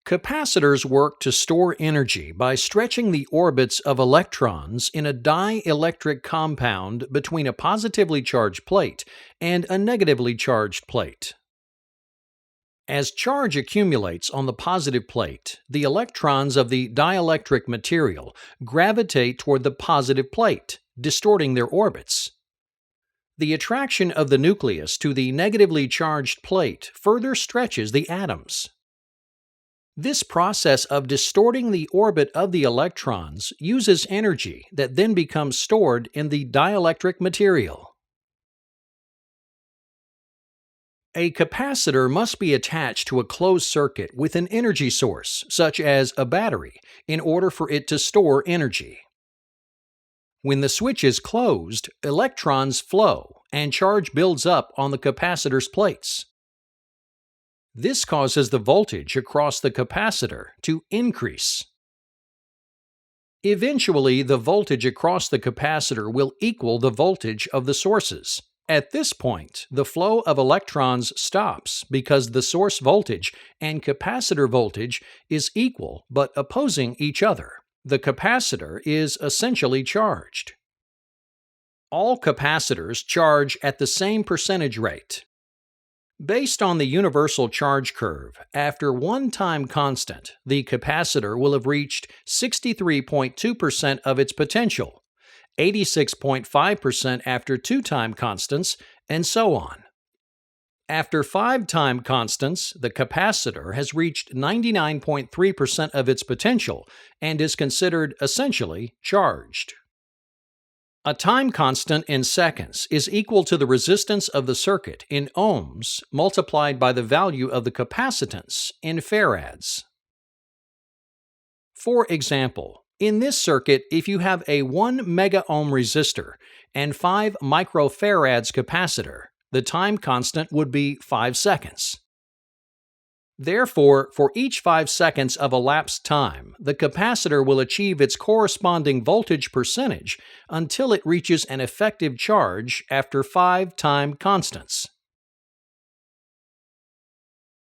Capacitors work to store energy by stretching the orbits of electrons in a dielectric compound between a positively charged plate and a negatively charged plate. As charge accumulates on the positive plate, the electrons of the dielectric material gravitate toward the positive plate, distorting their orbits. The attraction of the nucleus to the negatively charged plate further stretches the atoms. This process of distorting the orbit of the electrons uses energy that then becomes stored in the dielectric material. A capacitor must be attached to a closed circuit with an energy source, such as a battery, in order for it to store energy. When the switch is closed, electrons flow and charge builds up on the capacitor's plates. This causes the voltage across the capacitor to increase. Eventually, the voltage across the capacitor will equal the voltage of the sources. At this point, the flow of electrons stops because the source voltage and capacitor voltage is equal but opposing each other. The capacitor is essentially charged. All capacitors charge at the same percentage rate. Based on the universal charge curve, after one time constant, the capacitor will have reached 63.2% of its potential, 86.5% after two time constants, and so on. After 5 time constants, the capacitor has reached 99.3% of its potential and is considered essentially charged. A time constant in seconds is equal to the resistance of the circuit in ohms multiplied by the value of the capacitance in farads. For example, in this circuit, if you have a 1 megaohm resistor and 5 microfarads capacitor, the time constant would be 5 seconds. Therefore, for each 5 seconds of elapsed time, the capacitor will achieve its corresponding voltage percentage until it reaches an effective charge after 5 time constants.